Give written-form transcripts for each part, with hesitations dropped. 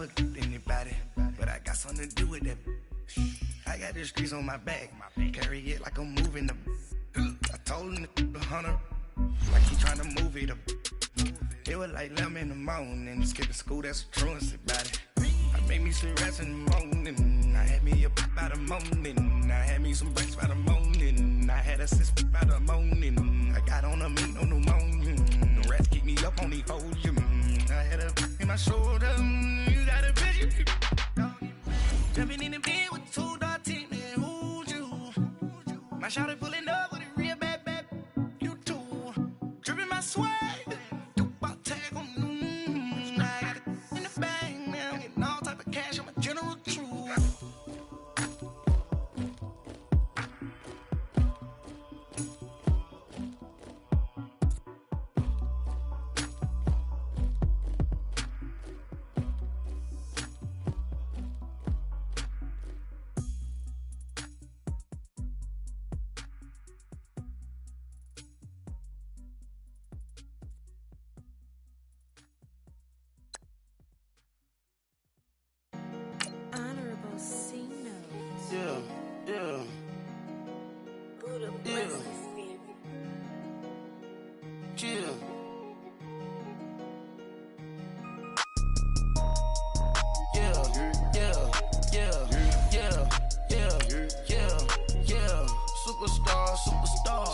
never anybody, but I got something to do with that. I got the streets on my back, carry it like I'm moving the. I told him the 100, like he trying to move it up. It was like 11 in the morning, skipping school, that's a truancy about it. I made me some rest in the morning, I had me a pop by the morning, I had me some breaks by the morning, I had a sis by the morning, I got on a meat, no pneumonia, the rats keep me up on the podium, I had a in my shoulder, you got a vision. Jumping in the bed with 2 dark teeth, man, who's you? My shawty pulling up with a real bad, you too. Dripping my swag, Dupac tag on, I got it in the bag, now I'm getting all type of cash, I'm a general true.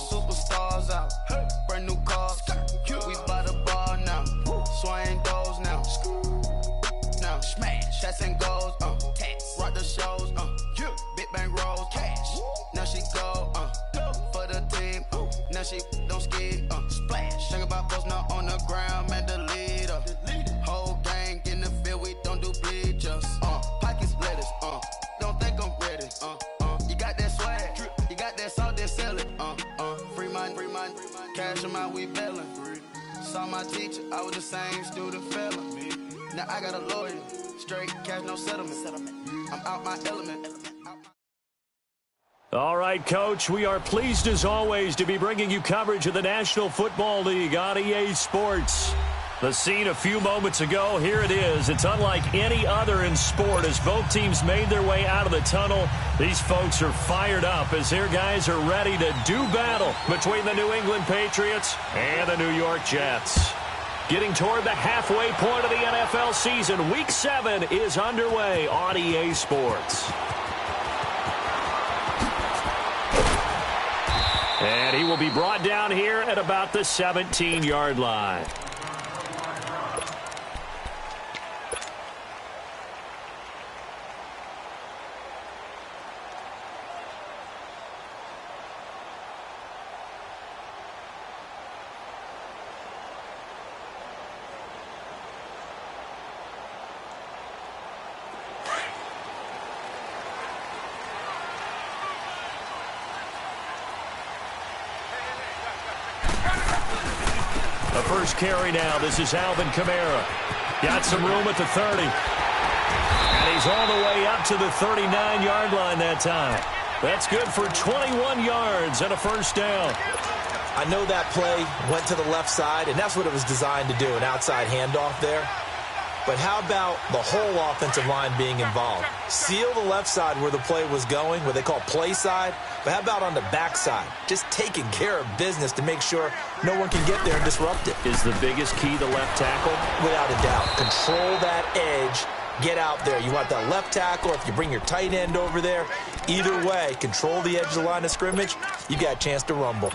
Superstars out. Brand new cars. We by the bar now. Swaying doors now. Now smash. Shots and goals. Rock the shows. Big bang rolls. Cash. Now she go. For the team. Now she don't ski. Splash. Think about post now on the ground. Man, the leader. Whole gang in the field. We don't do bleachers. Pockets lettuce. Don't think I'm ready. You got that swag. You got that salt, that sell it. Free mind. Cash them out, we bailin'. Saw my teacher, I was the same student fella. Now I got a lawyer. Straight cash, no settlement. I'm out my element. All right, Coach, we are pleased as always to be bringing you coverage of the National Football League on EA Sports. The scene a few moments ago, here it is. It's unlike any other in sport as both teams made their way out of the tunnel. These folks are fired up as their guys are ready to do battle between the New England Patriots and the New York Jets. Getting toward the halfway point of the NFL season, Week 7 is underway on EA Sports. And he will be brought down here at about the 17-yard line. First carry now. This is Alvin Kamara. Got some room at the 30. And he's all the way up to the 39-yard line that time. That's good for 21 yards and a first down. I know that play went to the left side, and that's what it was designed to do, an outside handoff there. But how about the whole offensive line being involved? Seal the left side where the play was going, what they call play side. But how about on the backside? Just taking care of business to make sure no one can get there and disrupt it. Is the biggest key the left tackle? Without a doubt. Control that edge. Get out there. You want that left tackle, or if you bring your tight end over there, either way, control the edge of the line of scrimmage, you got a chance to rumble.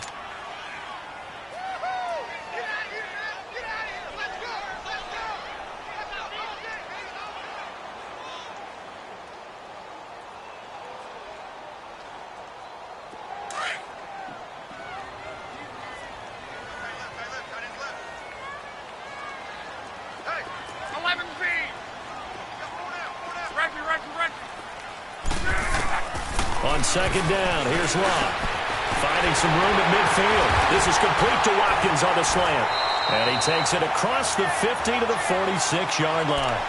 On second down, here's Locke. Finding some room at midfield. This is complete to Watkins on the slant. And he takes it across the 50 to the 46-yard line.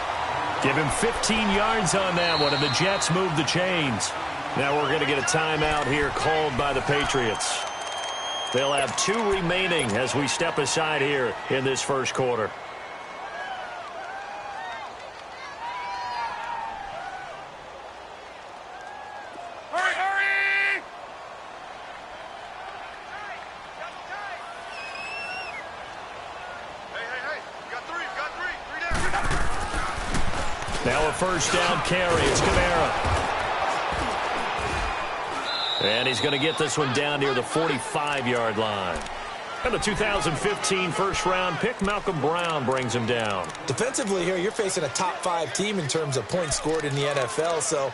Give him 15 yards on that one, and the Jets move the chains. Now we're going to get a timeout here called by the Patriots. They'll have 2 remaining as we step aside here in this first quarter. Now a first down carry. It's Kamara. And he's going to get this one down near the 45-yard line. And the 2015 first-round pick, Malcolm Brown, brings him down. Defensively here, you're facing a top-5 team in terms of points scored in the NFL. So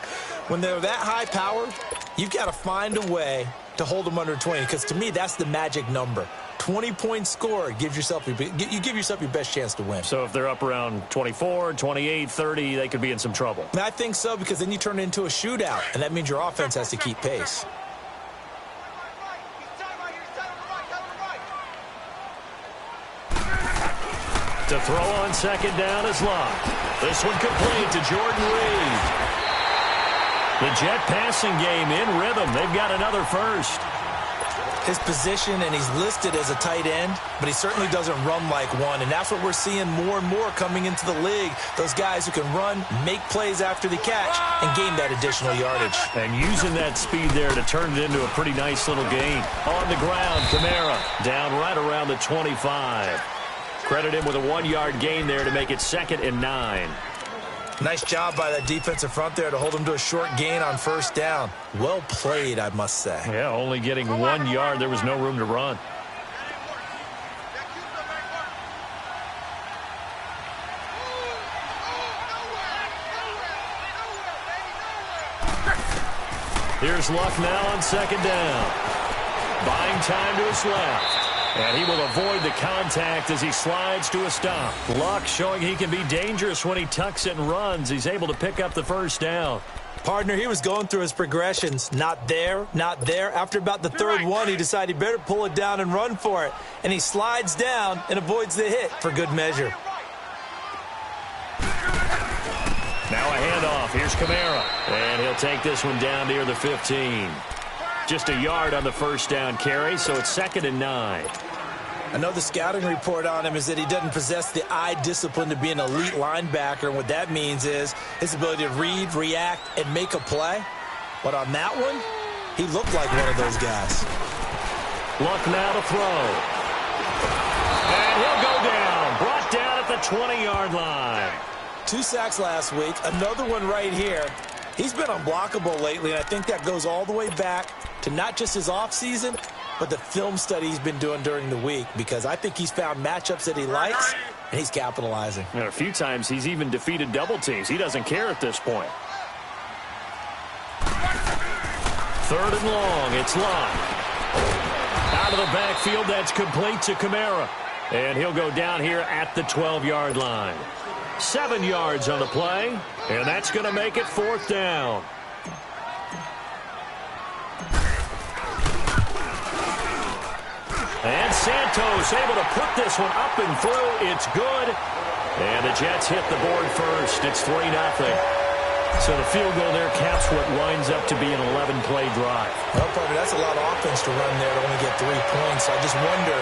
when they're that high-powered, you've got to find a way to hold them under 20. Because to me, that's the magic number. 20 points scored, you give yourself your best chance to win. So if they're up around 24, 28, 30, they could be in some trouble. And I think so, because then you turn it into a shootout, and that means your offense has to keep pace. To throw on second down is Locke. This one complete to Jordan Reed. The Jet passing game in rhythm. They've got another first. His position, and he's listed as a tight end, but he certainly doesn't run like one, and that's what we're seeing more and more coming into the league. Those guys who can run, make plays after the catch, and gain that additional yardage. And using that speed there to turn it into a pretty nice little gain. On the ground, Kamara down right around the 25. Credit him with a 1-yard gain there to make it 2nd and 9. Nice job by that defensive front there to hold him to a short gain on first down. Well played, I must say. Yeah, only getting 1 yard. There was no room to run. Here's Luck now on second down. Buying time to his left. And he will avoid the contact as he slides to a stop. Luck showing he can be dangerous when he tucks it and runs. He's able to pick up the first down. Partner, he was going through his progressions. Not there, not there. After about the third one, he decided he better pull it down and run for it. And he slides down and avoids the hit for good measure. Now a handoff. Here's Kamara. And he'll take this one down near the 15. Just a yard on the first down carry, so it's 2nd and 9. I know the scouting report on him is that he doesn't possess the eye discipline to be an elite linebacker. And what that means is his ability to read, react, and make a play. But on that one, he looked like one of those guys. Luck now to throw. And he'll go down. Brought down at the 20-yard line. 2 sacks last week. Another one right here. He's been unblockable lately, and I think that goes all the way back to not just his offseason, but the film study he's been doing during the week, because I think he's found matchups that he likes, and he's capitalizing. And a few times he's even defeated double teams. He doesn't care at this point. 3rd and long. It's Locke. Out of the backfield, that's complete to Kamara. And he'll go down here at the 12-yard line. 7 yards on the play, and that's going to make it 4th down. And Santos able to put this one up and through. It's good. And the Jets hit the board first. It's 3-0. So the field goal there caps what winds up to be an 11-play drive. Well, partner, that's a lot of offense to run there to only get 3 points. I just wonder,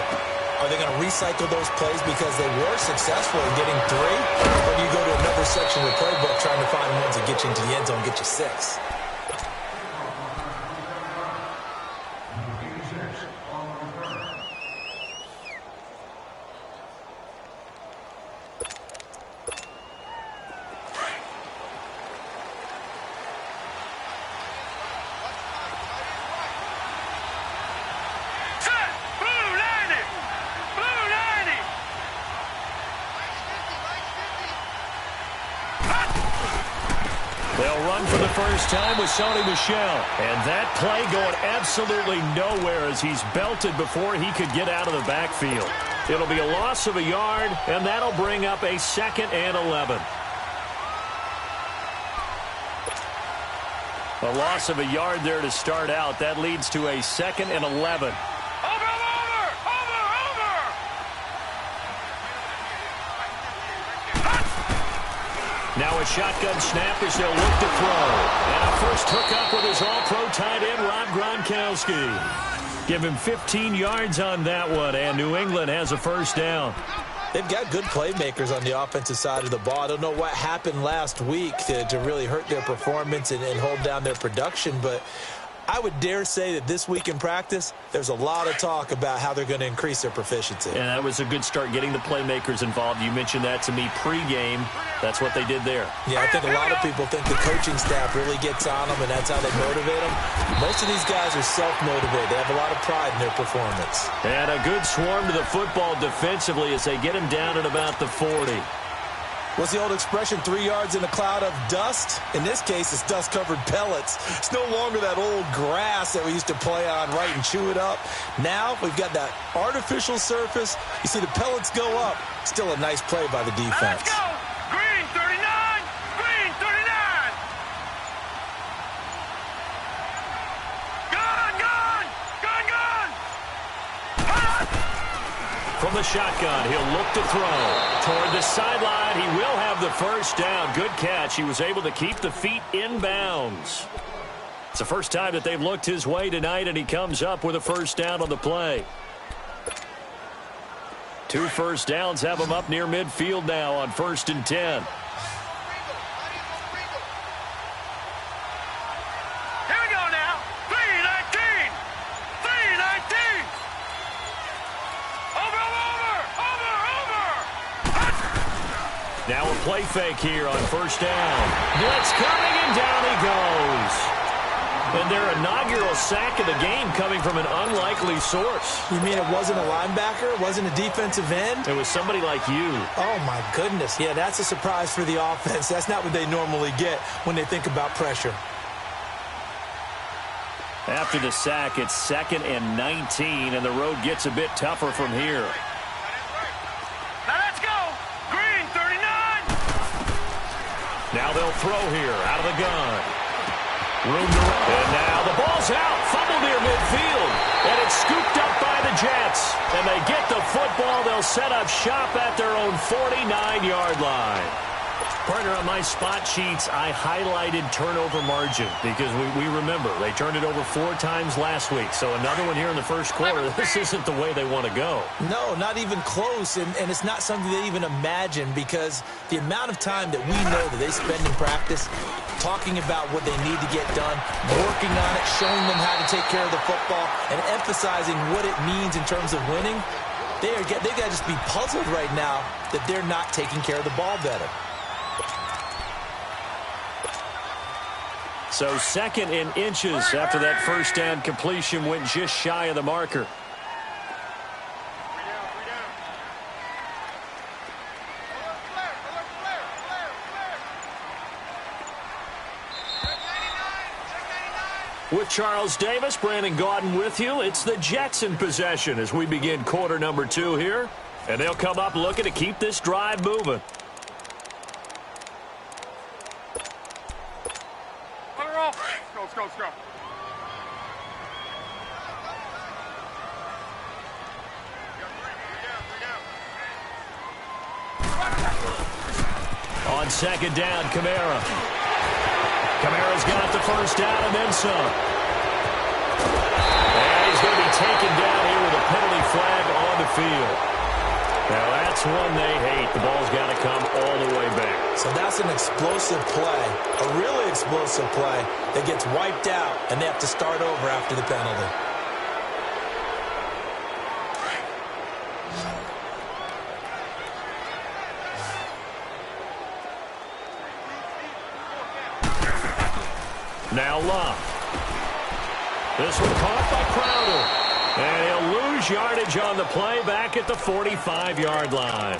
are they going to recycle those plays because they were successful in getting 3? Or do you go to another section of the playbook trying to find ones that get you into the end zone and get you 6? They'll run for the first time with Sony Michel. And that play going absolutely nowhere as he's belted before he could get out of the backfield. It'll be a loss of a yard, and that'll bring up a 2nd and 11. A loss of a yard there to start out. That leads to a 2nd and 11. Now a shotgun snap as they'll look to throw. And a first hookup with his all-pro tight end, Rob Gronkowski. Give him 15 yards on that one, and New England has a first down. They've got good playmakers on the offensive side of the ball. I don't know what happened last week to really hurt their performance and hold down their production, but I would dare say that this week in practice, there's a lot of talk about how they're going to increase their proficiency. And that was a good start, getting the playmakers involved. You mentioned that to me pregame. That's what they did there. Yeah, I think a lot of people think the coaching staff really gets on them, and that's how they motivate them. Most of these guys are self-motivated. They have a lot of pride in their performance. And a good swarm to the football defensively as they get him down at about the 40. What's the old expression, 3 yards in a cloud of dust? In this case, it's dust-covered pellets. It's no longer that old grass that we used to play on, right, and chew it up. Now we've got that artificial surface. You see the pellets go up. Still a nice play by the defense. Let's go! Green 39! Green 39! Gun! Gun! Gun! Gun! From the shotgun, he'll look to throw. Toward the sideline, he will have the first down. Good catch. He was able to keep the feet in bounds. It's the first time that they've looked his way tonight, and he comes up with a first down on the play. 2 first downs have him up near midfield now on 1st and 10. Here we go now. 319! 319! Over! Now a play fake here on 1st down. Blitz coming, and down he goes. And their inaugural sack of the game coming from an unlikely source. You mean it wasn't a linebacker? It wasn't a defensive end? It was somebody like you. Oh, my goodness. Yeah, that's a surprise for the offense. That's not what they normally get when they think about pressure. After the sack, it's 2nd and 19, and the road gets a bit tougher from here. Now let's go! Green 39! Now they'll throw here out of the gun. Room to run. And now the ball's out. Fumble near midfield. And it's scooped up by the Jets. And they get the football. They'll set up shop at their own 49-yard line. Partner, on my spot sheets, I highlighted turnover margin because we remember they turned it over 4 times last week. So another one here in the first quarter. This isn't the way they want to go. No, not even close. And it's not something they even imagine because the amount of time that we know that they spend in practice talking about what they need to get done, working on it, showing them how to take care of the football, and emphasizing what it means in terms of winning, they got to just be puzzled right now that they're not taking care of the ball better. So 2nd and inches after that first down completion went just shy of the marker. With Charles Davis, Brandon Gaudin with you. It's the Jets in possession as we begin quarter number 2 here. And they'll come up looking to keep this drive moving. Let's go, let's go. On 2nd down, Kamara. Kamara's got the first down and then some. And he's going to be taken down here with a penalty flag on the field. Now that's one they hate. The ball's got to come all the way back. So that's an explosive play, a really explosive play that gets wiped out, and they have to start over after the penalty. Now Love. This one caught by Crowder. And he'll lose yardage on the play back at the 45-yard line.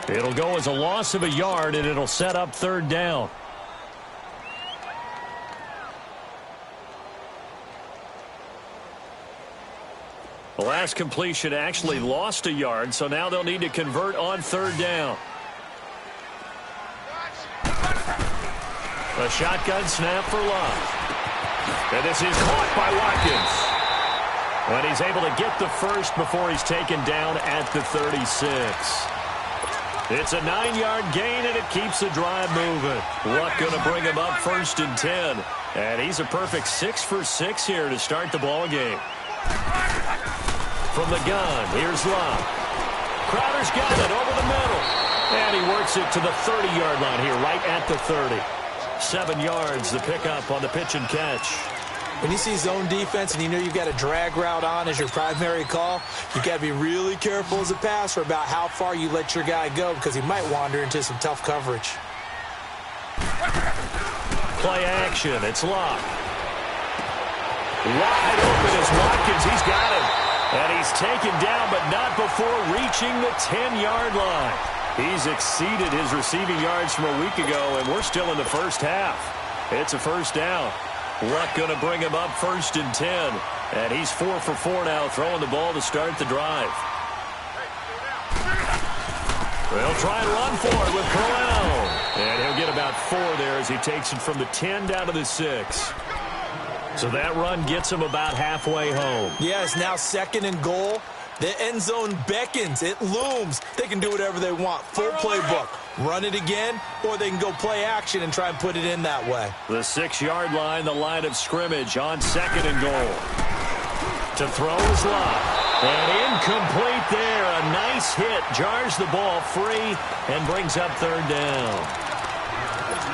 It'll go as a loss of a yard, and it'll set up 3rd down. The last completion actually lost a yard, so now they'll need to convert on 3rd down. A shotgun snap for Love. And this is caught by Watkins. And he's able to get the first before he's taken down at the 36. It's a 9-yard gain, and it keeps the drive moving. Luck going to bring him up 1st and 10. And he's a perfect 6 for 6 here to start the ball game. From the gun, here's Love. Crowder's got it over the middle. And he works it to the 30-yard line here, right at the 30. 7 yards, the pickup on the pitch and catch. When you see zone defense and you know you've got a drag route on as your primary call, you got to be really careful as a passer about how far you let your guy go because he might wander into some tough coverage. Play action. It's Locke. Wide open is Watkins. He's got him. And he's taken down, but not before reaching the 10-yard line. He's exceeded his receiving yards from a week ago, and we're still in the first half. It's a first down. Luck going to bring him up 1st and 10. And he's 4 for 4 now, throwing the ball to start the drive. They'll try and run for it with Crowell. And he'll get about 4 there as he takes it from the 10 down to the 6. So that run gets him about halfway home. Yeah, it's now 2nd and goal. The end zone beckons. It looms. They can do whatever they want. Full playbook. Run it again, or they can go play action and try and put it in that way. The 6-yard line, the line of scrimmage on 2nd and goal. To throw is Locke. And incomplete there. A nice hit. Jars the ball free and brings up 3rd down.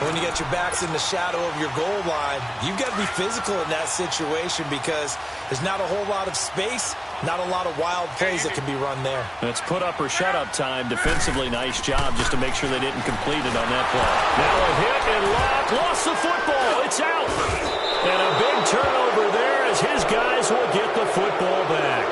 When you get your backs in the shadow of your goal line, you've got to be physical in that situation because there's not a whole lot of space, not a lot of wild plays that can be run there. It's put up or shut up time. Defensively, nice job just to make sure they didn't complete it on that play. Now a hit and Locke lost the football. It's out. And a big turnover there as his guys will get the football back.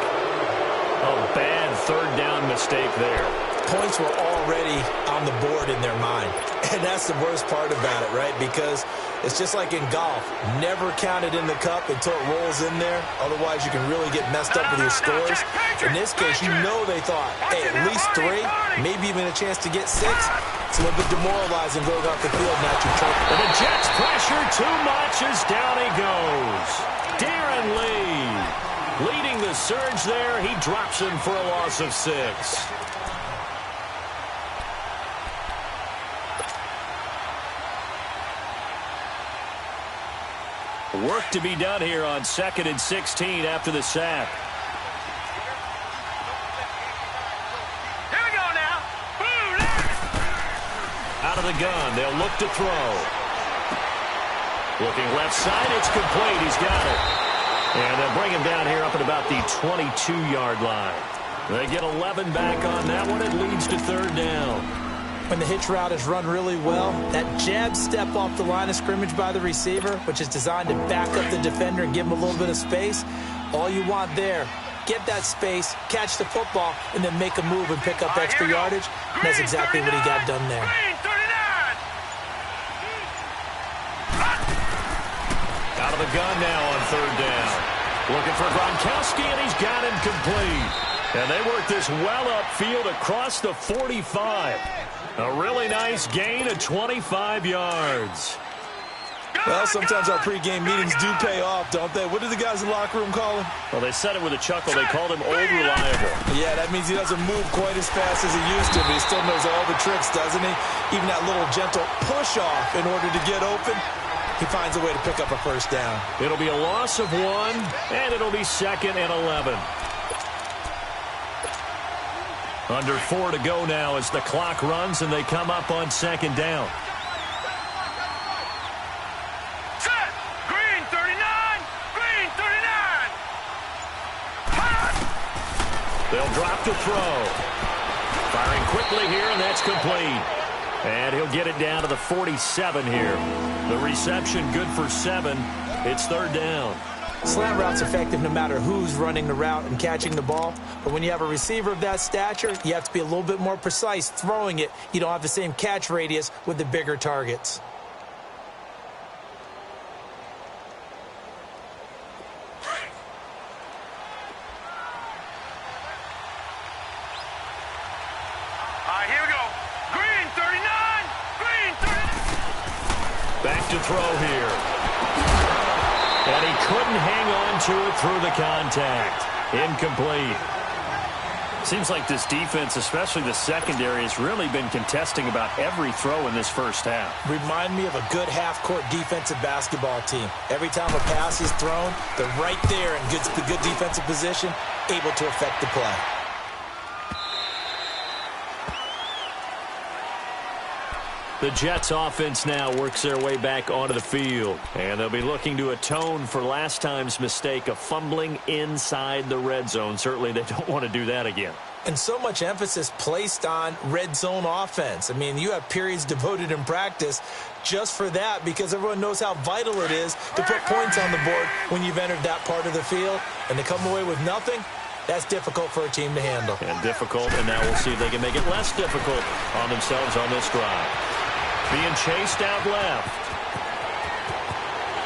A bad 3rd down mistake there. Points were already on the board in their mind. And that's the worst part about it, right? Because it's just like in golf. Never count it in the cup until it rolls in there. Otherwise, you can really get messed up with your scores. In this case, you know they thought, hey, at least 3, maybe even a chance to get 6. It's a little bit demoralizing going off the field now. And the Jets pressure too much as down he goes. Darren Lee leading the surge there. He drops him for a loss of 6. Work to be done here on 2nd and 16 after the sack. Here we go now. Boom. Out of the gun. They'll look to throw. Looking left side. It's complete. He's got it. And they'll bring him down here up at about the 22-yard line. They get 11 back on that one. It leads to 3rd down. When the hitch route is run really well, that jab step off the line of scrimmage by the receiver, which is designed to back up the defender and give him a little bit of space, all you want there, get that space, catch the football, and then make a move and pick up extra yardage. And that's exactly what he got done there. Out of the gun now on 3rd down. Looking for Gronkowski, and he's got him complete. And they work this well upfield across the 45. A really nice gain of 25 yards. Well, sometimes our pregame meetings do pay off, don't they? What do the guys in the locker room call him? Well, they said it with a chuckle. They called him Old Reliable. Yeah, that means he doesn't move quite as fast as he used to, but he still knows all the tricks, doesn't he? Even that little gentle push-off in order to get open, he finds a way to pick up a 1st down. It'll be a loss of 1, and it'll be 2nd and 11. Under 4 to go now as the clock runs and they come up on 2nd down. Set. Green 39. Green 39. They'll drop to throw. Firing quickly here, and that's complete. And he'll get it down to the 47 here. The reception good for 7. It's 3rd down. Slant route's effective no matter who's running the route and catching the ball. But when you have a receiver of that stature, you have to be a little bit more precise throwing it. You don't have the same catch radius with the bigger targets. Here we go. Green 39. Green 39. Back to throw here. And he couldn't hang on to it through the contact. Incomplete. Seems like this defense, especially the secondary, has really been contesting about every throw in this first half. Remind me of a good half-court defensive basketball team. Every time a pass is thrown, they're right there in good defensive position, able to affect the play. The Jets offense now works their way back onto the field. And they'll be looking to atone for last time's mistake of fumbling inside the red zone. Certainly they don't want to do that again. And so much emphasis placed on red zone offense. I mean, you have periods devoted in practice just for that because everyone knows how vital it is to put points on the board when you've entered that part of the field. And to come away with nothing, that's difficult for a team to handle. And difficult, and now we'll see if they can make it less difficult on themselves on this drive. Being chased out left.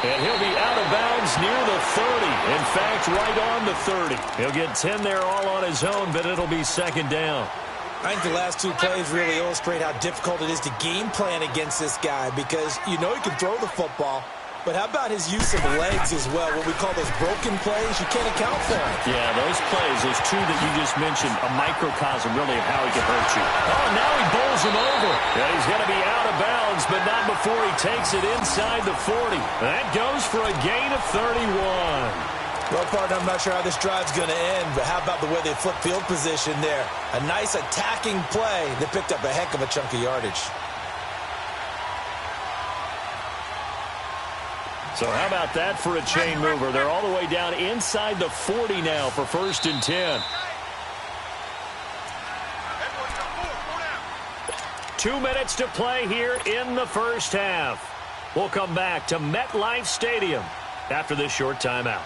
And he'll be out of bounds near the 30. In fact, right on the 30. He'll get 10 there all on his own, but it'll be second down. I think the last two plays really illustrate how difficult it is to game plan against this guy because you know he can throw the football, but how about his use of legs as well, what we call those broken plays? You can't account for them. Yeah, those plays, those two that you just mentioned, a microcosm really of how he can hurt you. Oh, now he bowls him over. Yeah, he's going to be out of bounds, but not before he takes it inside the 40. That goes for a gain of 31. Well, partner, I'm not sure how this drive's going to end, but how about the way they flip field position there? A nice attacking play that picked up a heck of a chunk of yardage. So how about that for a chain mover? They're all the way down inside the 40 now for 1st and 10. 2 minutes to play here in the first half. We'll come back to MetLife Stadium after this short timeout.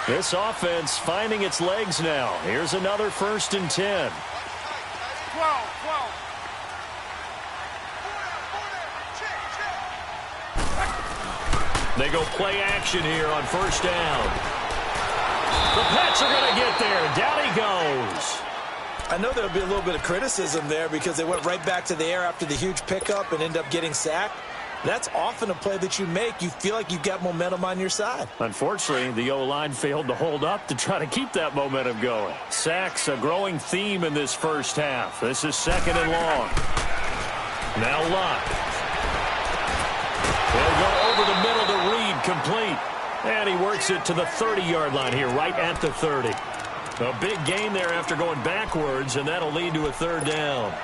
This offense finding its legs now. Here's another 1st and 10. 12. They go play action here on 1st down. The Pets are going to get there. Down he goes. I know there'll be a little bit of criticism there because they went right back to the air after the huge pickup and end up getting sacked. That's often a play that you make. You feel like you've got momentum on your side. Unfortunately, the O-line failed to hold up to try to keep that momentum going. Sacks, a growing theme in this first half. This is 2nd and long. Now Lott. They'll go over the middle to Reed, complete. And he works it to the 30-yard line here, right at the 30. A big gain there after going backwards, and that'll lead to a 3rd down.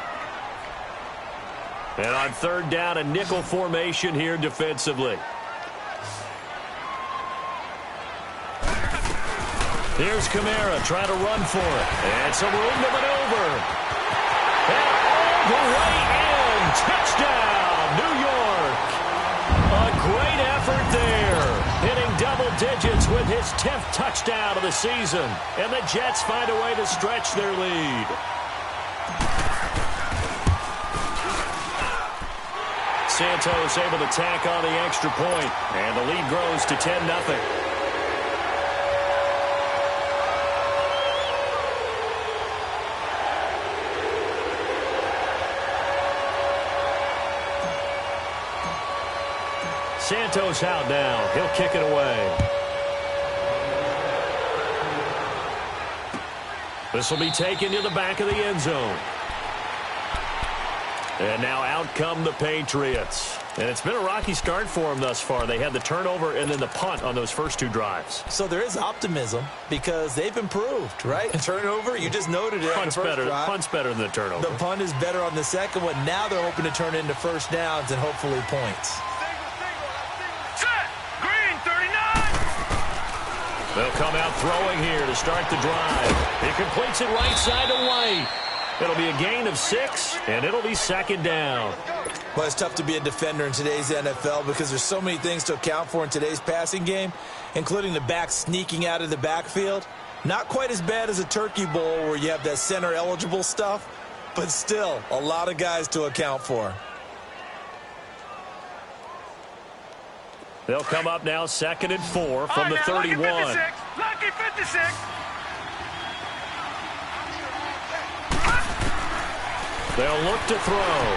And on 3rd down, a nickel formation here defensively. Here's Kamara trying to run for it. And some room to maneuver. And all the way in. Touchdown, New York. A great effort there. Hitting double digits with his 10th touchdown of the season. And the Jets find a way to stretch their lead. Santos able to tack on the extra point, and the lead grows to 10-0. Santos out now. He'll kick it away. This will be taken to the back of the end zone. And now out come the Patriots. And it's been a rocky start for them thus far. They had the turnover and then the punt on those first 2 drives. So there is optimism because they've improved, right? Turnover, you just noted it. Punt's better than the turnover. The punt is better on the second one. Now they're hoping to turn into 1st downs and hopefully points. Set. Green, 39. They'll come out throwing here to start the drive. He completes it right side to White. It'll be a gain of 6, and it'll be 2nd down. Well, it's tough to be a defender in today's NFL because there's so many things to account for in today's passing game, including the back sneaking out of the backfield. Not quite as bad as a turkey bowl where you have that center-eligible stuff, but still a lot of guys to account for. They'll come up now 2nd and 4 from the 31. Lucky 56. They'll look to throw.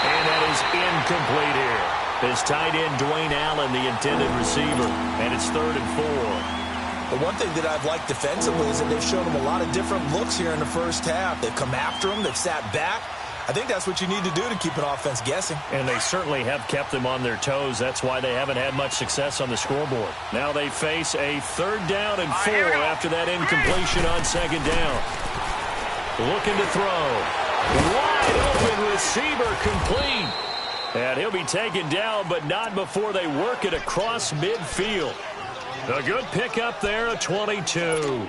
And that is incomplete here. His tight end, Dwayne Allen, the intended receiver. And it's 3rd and 4. The one thing that I've liked defensively is that they've shown him a lot of different looks here in the first half. They've come after him. They've sat back. I think that's what you need to do to keep an offense guessing. And they certainly have kept them on their toes. That's why they haven't had much success on the scoreboard. Now they face a 3rd down and 4 after that incompletion on 2nd down. Looking to throw. Wide open receiver, complete. And he'll be taken down, but not before they work it across midfield. A good pickup there, a 22.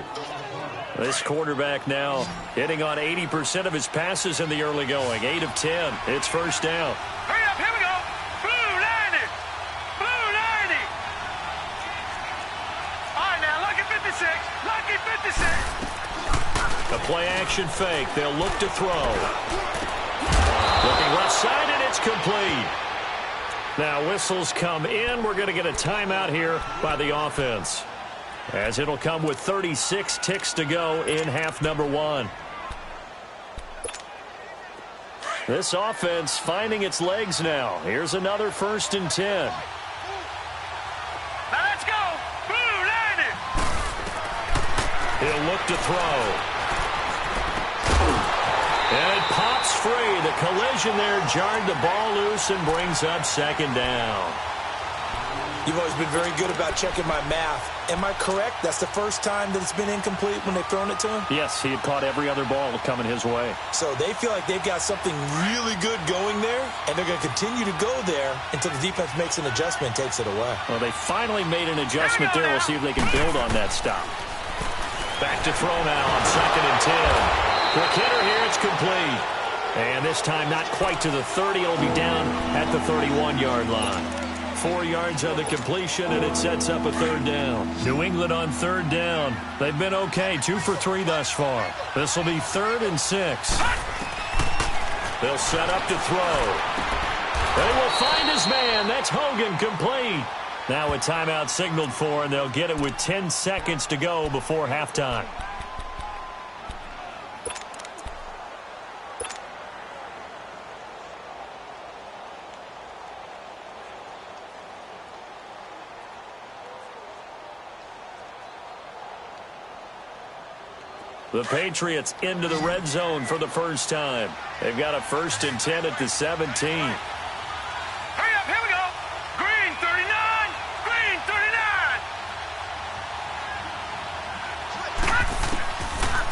This quarterback now hitting on 80% of his passes in the early going. 8 of 10. It's 1st down. Hurry up, here we go. Blue 90. Blue 90. All right, now, lucky 56. Lucky 56. A play-action fake. They'll look to throw. Looking left side, and it's complete. Now whistles come in. We're going to get a timeout here by the offense, as it'll come with 36 ticks to go in half number 1. This offense finding its legs now. Here's another 1st and 10. Now let's go. Blue 90. He'll look to throw. And it pops free. The collision there jarred the ball loose and brings up 2nd down. You've always been very good about checking my math. Am I correct? That's the first time that it's been incomplete when they've thrown it to him? Yes, he had caught every other ball coming his way. So they feel like they've got something really good going there, and they're going to continue to go there until the defense makes an adjustment and takes it away. Well, they finally made an adjustment there. We'll see if they can build on that stop. Back to throw now on 2nd and 10. Quick hitter here, it's complete. And this time not quite to the 30. It'll be down at the 31-yard line. 4 yards on the completion, and it sets up a 3rd down. New England on 3rd down. They've been okay, 2 for 3 thus far. This will be 3rd and 6. They'll set up to throw. They will find his man. That's Hogan, complete. Now a timeout signaled for, and they'll get it with 10 seconds to go before halftime. The Patriots into the red zone for the first time. They've got a 1st and 10 at the 17. Hurry up, here we go. Green 39. Green 39.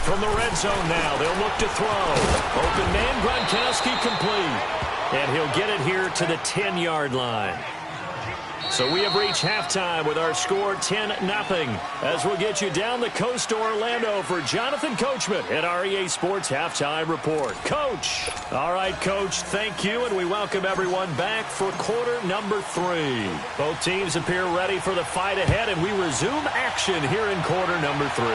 From the red zone now, they'll look to throw. Open man, Gronkowski, complete. And he'll get it here to the 10-yard line. So we have reached halftime with our score 10-0. As we'll get you down the coast to Orlando for Jonathan Coachman at REA Sports Halftime Report. Coach. All right, Coach, thank you, and we welcome everyone back for quarter number 3. Both teams appear ready for the fight ahead, and we resume action here in quarter number 3.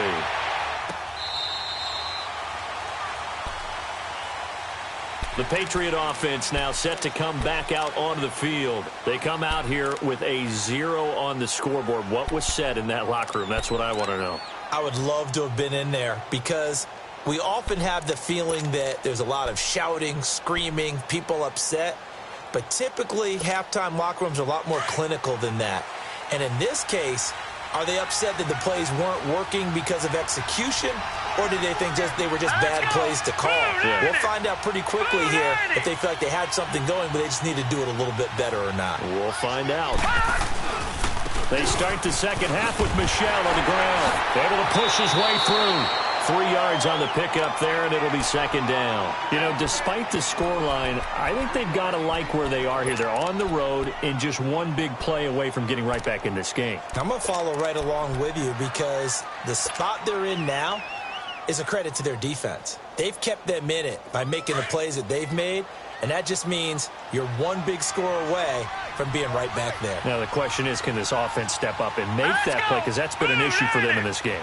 The Patriot offense now set to come back out onto the field. They come out here with a 0 on the scoreboard. What was said in that locker room? That's what I want to know. I would love to have been in there because we often have the feeling that there's a lot of shouting, screaming, people upset. But typically, halftime locker rooms are a lot more clinical than that. And in this case, are they upset that the plays weren't working because of execution? Or do they think they were just bad plays to call? Yeah. We'll find out pretty quickly here if they feel like they had something going, but they just need to do it a little bit better or not. We'll find out. They start the second half with Michel on the ground. Able to push his way through. 3 yards on the pickup there, and it'll be 2nd down. You know, despite the scoreline, I think they've got to like where they are here. They're on the road and just one big play away from getting right back in this game. I'm going to follow right along with you because the spot they're in now is a credit to their defense. They've kept them in it by making the plays that they've made, and that just means you're one big score away from being right back there. Now the question is, can this offense step up and make that play? Because that's been an issue for them in this game.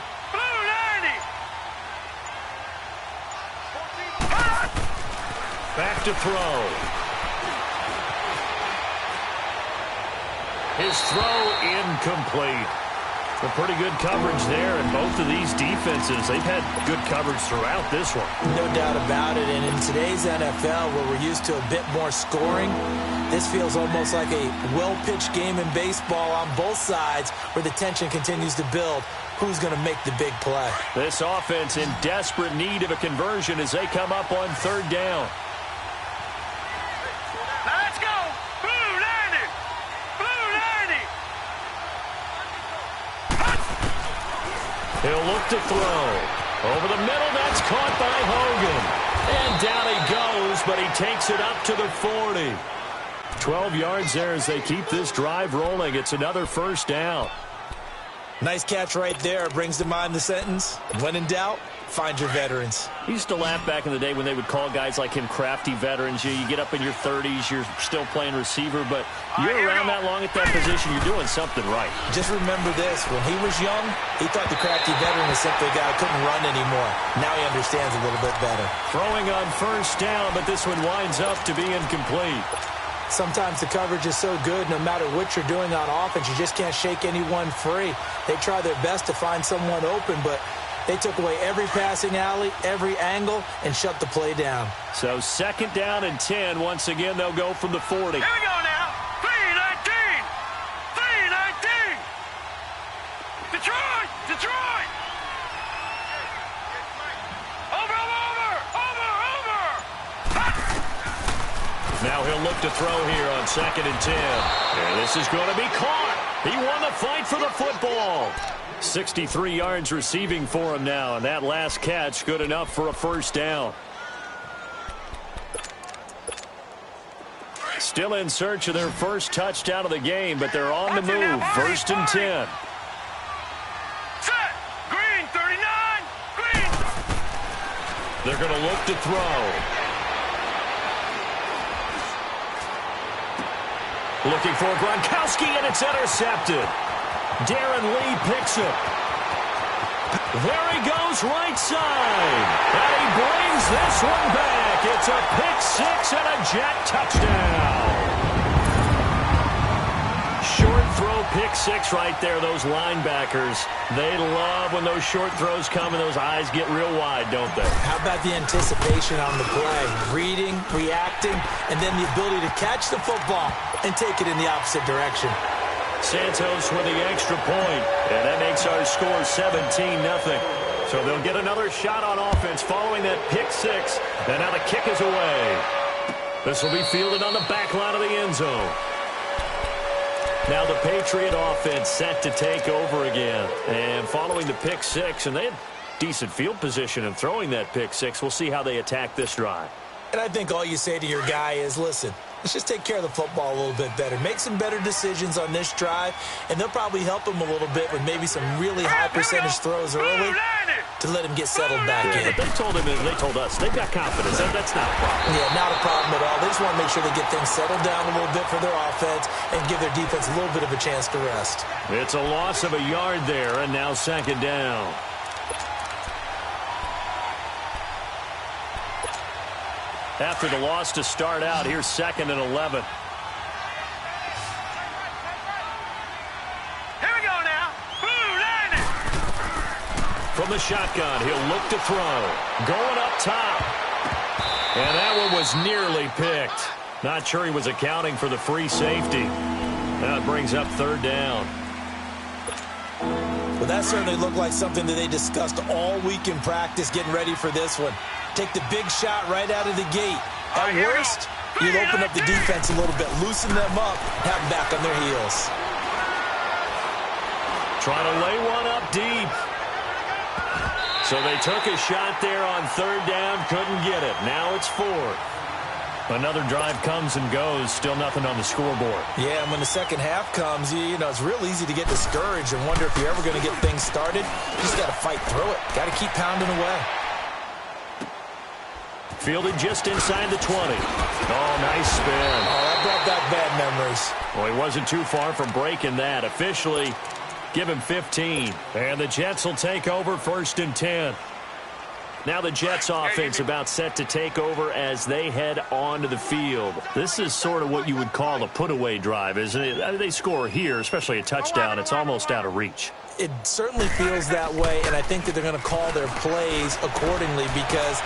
Back to throw. His throw incomplete. A pretty good coverage there, and both of these defenses, they've had good coverage throughout this one. No doubt about it, and in today's NFL, where we're used to a bit more scoring, this feels almost like a well-pitched game in baseball on both sides where the tension continues to build. Who's going to make the big play? This offense in desperate need of a conversion as they come up on 3rd down. He'll look to throw. Over the middle, that's caught by Hogan. And down he goes, but he takes it up to the 40. 12 yards there as they keep this drive rolling. It's another first down. Nice catch right there. Brings to mind the sentence, when in doubt, find your veterans. I used to laugh back in the day when they would call guys like him crafty veterans. You get up in your 30s, you're still playing receiver, but you're around that long at that position, you're doing something right. Just remember this. When he was young, he thought the crafty veteran was simply a guy who couldn't run anymore. Now he understands a little bit better. Throwing on first down, but this one winds up to be incomplete. Sometimes the coverage is so good, no matter what you're doing on offense, you just can't shake anyone free. They try their best to find someone open, but they took away every passing alley, every angle, and shut the play down. So second down and 10. Once again, they'll go from the 40. Here we go now. 3-19. 3-19. Detroit. Detroit. Over. Now he'll look to throw here on second and 10. And this is going to be caught. He won the fight for the football. 63 yards receiving for him now, and that last catch good enough for a first down. Still in search of their first touchdown of the game, but they're on the move. First and 10. Set. Green, 39. Green. They're going to look to throw. Looking for Gronkowski, and it's intercepted. Darren Lee picks it. There he goes, right side. And he brings this one back. It's a pick six and a Jet touchdown. Short throw pick six right there, those linebackers. They love when those short throws come and those eyes get real wide, don't they? How about the anticipation on the play? Reading, reacting, and then the ability to catch the football and take it in the opposite direction. Santos with the extra point, and that makes our score 17-0. So they'll get another shot on offense following that pick six, and now the kick is away. This will be fielded on the back line of the end zone. Now the Patriot offense set to take over again. And following the pick six, and they had decent field position in throwing that pick six. We'll see how they attack this drive. And I think all you say to your guy is, listen, let's just take care of the football a little bit better. Make some better decisions on this drive, and they'll probably help him a little bit with maybe some really high percentage throws early to let him get settled back in. But they told him, and they told us, they've got confidence. That's not a problem. Yeah, not a problem at all. They just want to make sure they get things settled down a little bit for their offense and give their defense a little bit of a chance to rest. It's a loss of a yard there, and now second down. After the loss to start out, here's second and 11. Here we go now. Blue landing. From the shotgun, he'll look to throw. Going up top. And that one was nearly picked. Not sure he was accounting for the free safety. That brings up third down. Well, that certainly looked like something that they discussed all week in practice getting ready for this one. Take the big shot right out of the gate. At worst, you'll open up the defense a little bit, loosen them up, have them back on their heels. Trying to lay one up deep. So they took a shot there on third down, couldn't get it. Now it's fourth. Another drive comes and goes, still nothing on the scoreboard. Yeah, and when the second half comes, you know, it's real easy to get discouraged and wonder if you're ever going to get things started. You just got to fight through it. Got to keep pounding away. Fielded just inside the 20. Oh, nice spin. Oh, that brought back bad memories. Well, he wasn't too far from breaking that. Officially, give him 15. And the Jets will take over first and 10. Now the Jets offense about set to take over as they head onto the field. This is sort of what you would call a put-away drive, isn't it? I mean, they score here, especially a touchdown. It's almost out of reach. It certainly feels that way, and I think that they're going to call their plays accordingly because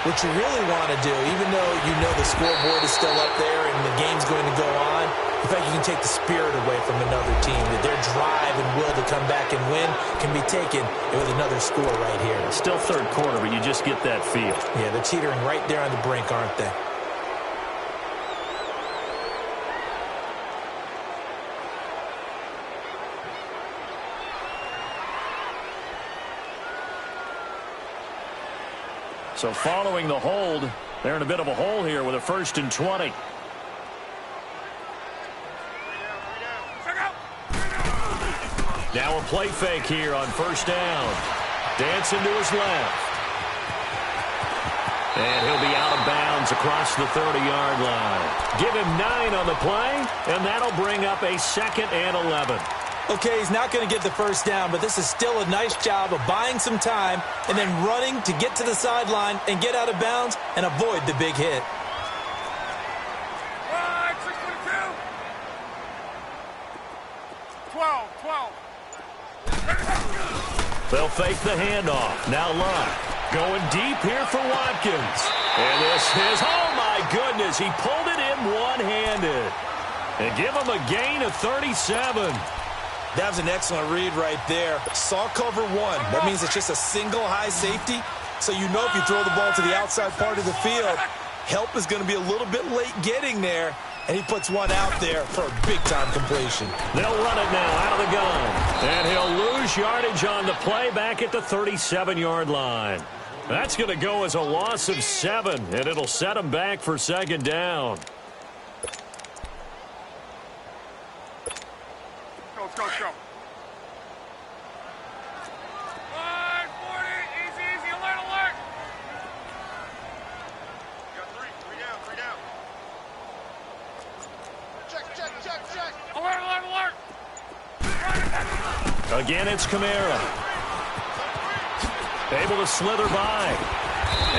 what you really want to do, even though you know the scoreboard is still up there and the game's going to go on, in fact, you can take the spirit away from another team, that their drive and will to come back and win can be taken with another score right here. Still third quarter, but you just get that feel. Yeah, they're teetering right there on the brink, aren't they? So following the hold, they're in a bit of a hole here with a 1st and 20. Now a play fake here on 1st down. Dancing to his left. And he'll be out of bounds across the 30-yard line. Give him 9 on the play, and that'll bring up a 2nd and 11. Okay, he's not going to get the 1st down, but this is still a nice job of buying some time and then running to get to the sideline and get out of bounds and avoid the big hit. Right, 622. 12. They'll fake the handoff. Now Luck going deep here for Watkins. And this is, oh my goodness, he pulled it in one-handed. And give him a gain of 37. That was an excellent read right there. Saw cover 1. That means it's just a single high safety. So you know if you throw the ball to the outside part of the field, help is going to be a little bit late getting there. And he puts one out there for a big-time completion. They'll run it now out of the gun. And he'll lose yardage on the play back at the 37-yard line. That's going to go as a loss of 7, and it'll set him back for 2nd down. Go. 40, easy, alert. You got 3 down. Check. Alert. Again, it's Kamara. Able to slither by.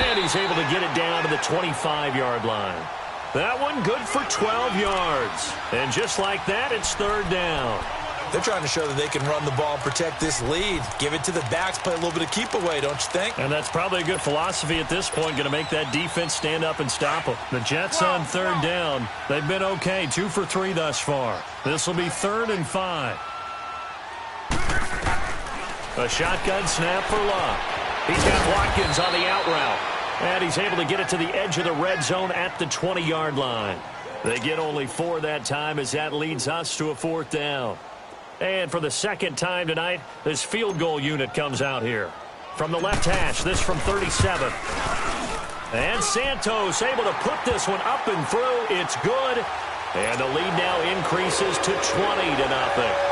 And he's able to get it down to the 25-yard line. That one good for 12 yards. And just like that, it's 3rd down. They're trying to show that they can run the ball and protect this lead. Give it to the backs, play a little bit of keep away, don't you think? And that's probably a good philosophy at this point, going to make that defense stand up and stop them. The Jets on 3rd down. They've been okay, 2 for 3 thus far. This will be 3rd and 5. A shotgun snap for Luck. He's got Watkins on the out route. And he's able to get it to the edge of the red zone at the 20-yard line. They get only 4 that time as that leads us to a 4th down. And for the 2nd time tonight, this field goal unit comes out here. From the left hash, this from 37. And Santos able to put this one up and through. It's good. And the lead now increases to 20-0.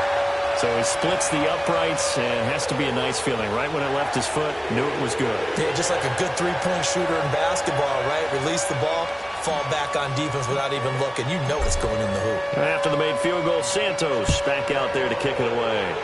So he splits the uprights, and it has to be a nice feeling. Right when it left his foot, knew it was good. Yeah, just like a good three-point shooter in basketball, right? Release the ball, fall back on defense without even looking. You know it's going in the hoop. After the made field goal, Santos back out there to kick it away.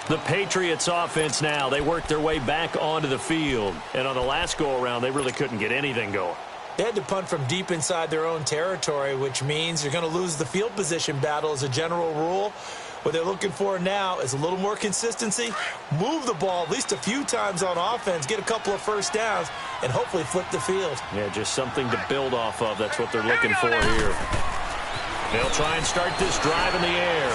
The Patriots offense now, they work their way back onto the field. And on the last go-around, they really couldn't get anything going. They had to punt from deep inside their own territory, which means you're going to lose the field position battle as a general rule. What they're looking for now is a little more consistency, move the ball at least a few times on offense, get a couple of 1st downs, and hopefully flip the field. Yeah, just something to build off of. That's what they're looking for here. They'll try and start this drive in the air.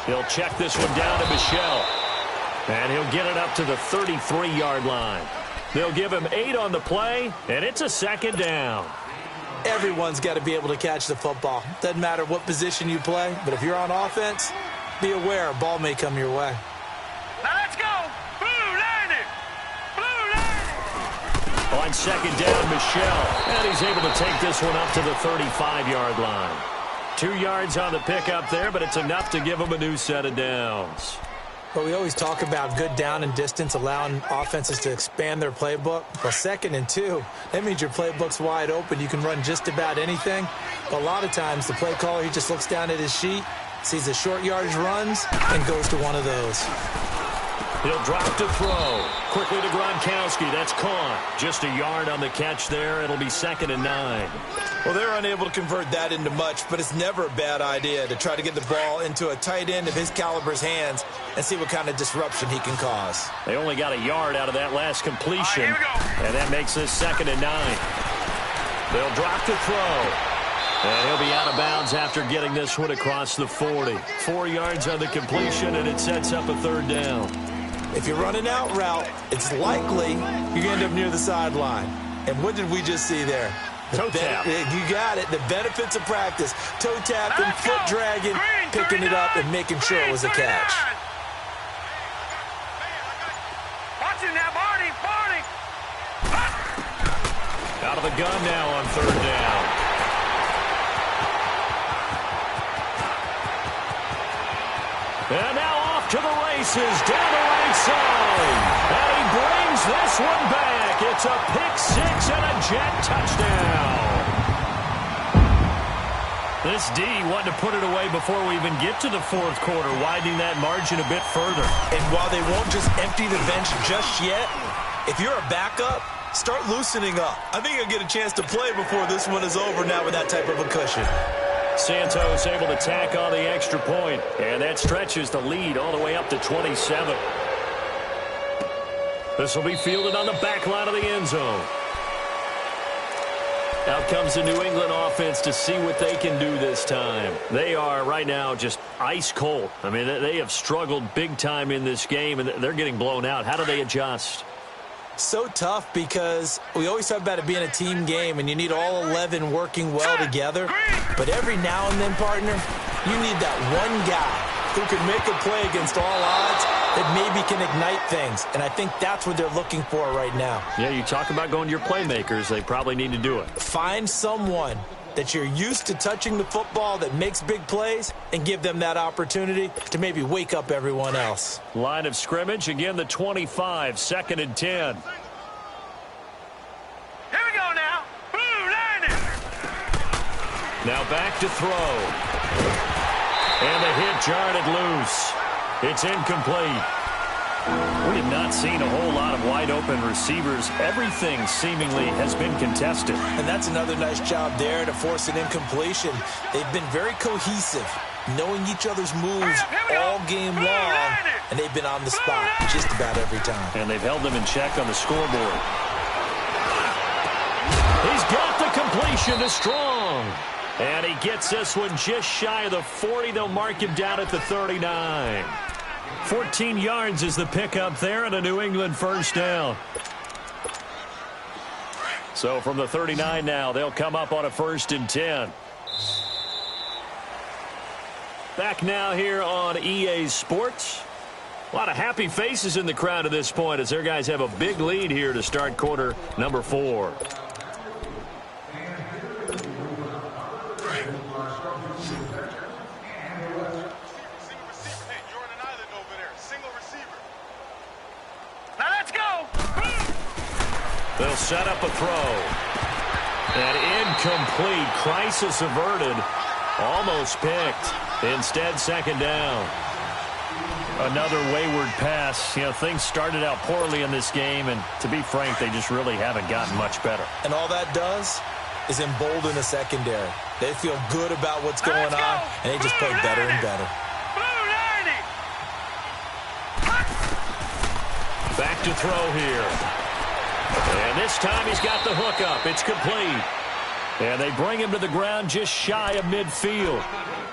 He'll check this one down to Michel. And he'll get it up to the 33-yard line. They'll give him 8 on the play, and it's a 2nd down. Everyone's got to be able to catch the football. Doesn't matter what position you play, but if you're on offense, be aware a ball may come your way. Now let's go. Blue line it. On 2nd down, Michel. And he's able to take this one up to the 35-yard line. 2 yards on the pickup there, but it's enough to give him a new set of downs. But we always talk about good down and distance, allowing offenses to expand their playbook. Well, 2nd and 2, that means your playbook's wide open. You can run just about anything. But a lot of times, the play caller, he just looks down at his sheet, sees the short yardage runs, and goes to one of those. He'll drop to throw. Quickly to Gronkowski. That's caught. Just a yard on the catch there. It'll be 2nd and 9. Well, they're unable to convert that into much, but it's never a bad idea to try to get the ball into a tight end of his caliber's hands and see what kind of disruption he can cause. They only got a yard out of that last completion. All right, here we go. And that makes this 2nd and 9. They'll drop to throw. And he'll be out of bounds after getting this one across the 40. 4 yards on the completion, and it sets up a 3rd down. If you're running out route, it's likely you're going to end up near the sideline. And what did we just see there? Toe tap. You got it. The benefits of practice. Toe tapping, foot dragging, picking it up, and making sure it was a catch. Watch it now, Barney. Out of the gun now on third down. And now off to the races, down the right side. And he brings this one back. It's a pick six and a jet touchdown. This D wanted to put it away before we even get to the fourth quarter, widening that margin a bit further. And while they won't just empty the bench just yet, if you're a backup, start loosening up. I think you'll get a chance to play before this one is over now with that type of a cushion. Santos able to tack on the extra point, and that stretches the lead all the way up to 27. This will be fielded on the back line of the end zone. Out comes the New England offense to see what they can do this time. They are right now just ice cold. I mean, they have struggled big time in this game, and they're getting blown out. How do they adjust? So tough because we always talk about it being a team game and you need all 11 working well together. But every now and then, partner, you need that one guy who can make a play against all odds that maybe can ignite things. And I think that's what they're looking for right now. Yeah, you talk about going to your playmakers. They probably need to do it. Find someone that you're used to touching the football that makes big plays and give them that opportunity to maybe wake up everyone else. Line of scrimmage, again the 25, 2nd and 10. Here we go now. Blue line it. Now back to throw. And the hit jarred it loose. It's incomplete. We have not seen a whole lot of wide-open receivers. Everything seemingly has been contested. And that's another nice job there to force an incompletion. They've been very cohesive, knowing each other's moves all game long, and they've been on the spot just about every time. And they've held them in check on the scoreboard. He's got the completion to Strong. And he gets this one just shy of the 40. They'll mark him down at the 39. 14 yards is the pickup there and a New England first down. So from the 39 now, they'll come up on a 1st and 10. Back now here on EA Sports. A lot of happy faces in the crowd at this point as their guys have a big lead here to start quarter number 4. They'll set up a throw. And incomplete. Crisis averted. Almost picked. Instead, 2nd down. Another wayward pass. You know, things started out poorly in this game, and to be frank, they just really haven't gotten much better. And all that does is embolden the secondary. They feel good about what's going on, and they just play better and better. Back to throw here. And this time he's got the hook up. It's complete. And they bring him to the ground just shy of midfield.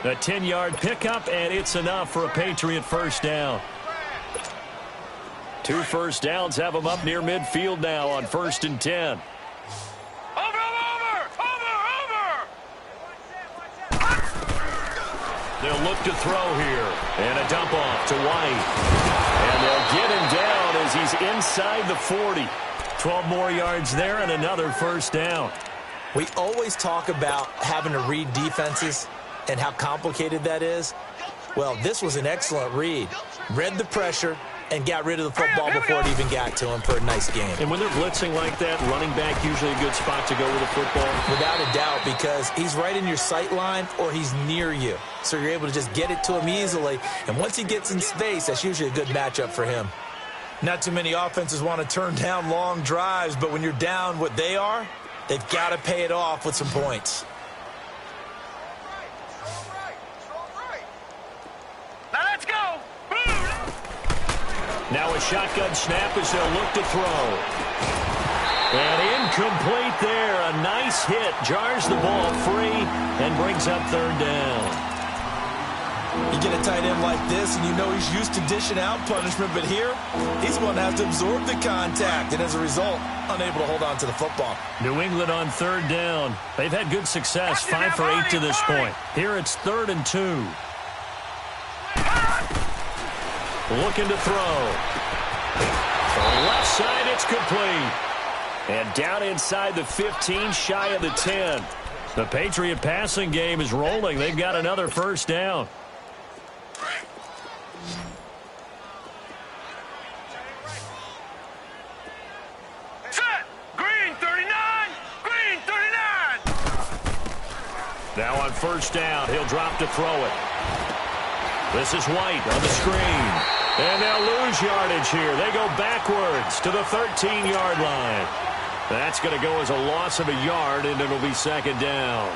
A 10-yard pickup, and it's enough for a Patriot first down. 2 first downs have them up near midfield now on 1st and 10. They'll look to throw here. And a dump off to White. And they'll get him down as he's inside the 40. 12 more yards there and another first down. We always talk about having to read defenses and how complicated that is. Well, this was an excellent read. Read the pressure and got rid of the football before it even got to him for a nice game. And when they're blitzing like that, running back usually a good spot to go with the football? Without a doubt, because he's right in your sight line or he's near you. So you're able to just get it to him easily. And once he gets in space, that's usually a good matchup for him. Not too many offenses want to turn down long drives, but when you're down what they are, they've got to pay it off with some points. Now let's go. Now a shotgun snap as they'll look to throw. And incomplete there. A nice hit. Jars the ball free and brings up 3rd down. You get a tight end like this, and you know he's used to dishing out punishment, but here, he's going to have to absorb the contact, and as a result, unable to hold on to the football. New England on third down. They've had good success, 5 for 8 to this point. Here it's 3rd and 2. Looking to throw. From the left side, it's complete. And down inside the 15, shy of the 10. The Patriot passing game is rolling. They've got another first down. Set. Green 39. Green 39. Now on first down, he'll drop to throw it. This is White on the screen. And they'll lose yardage here. They go backwards to the 13-yard line. That's going to go as a loss of a yard, and it'll be 2nd down.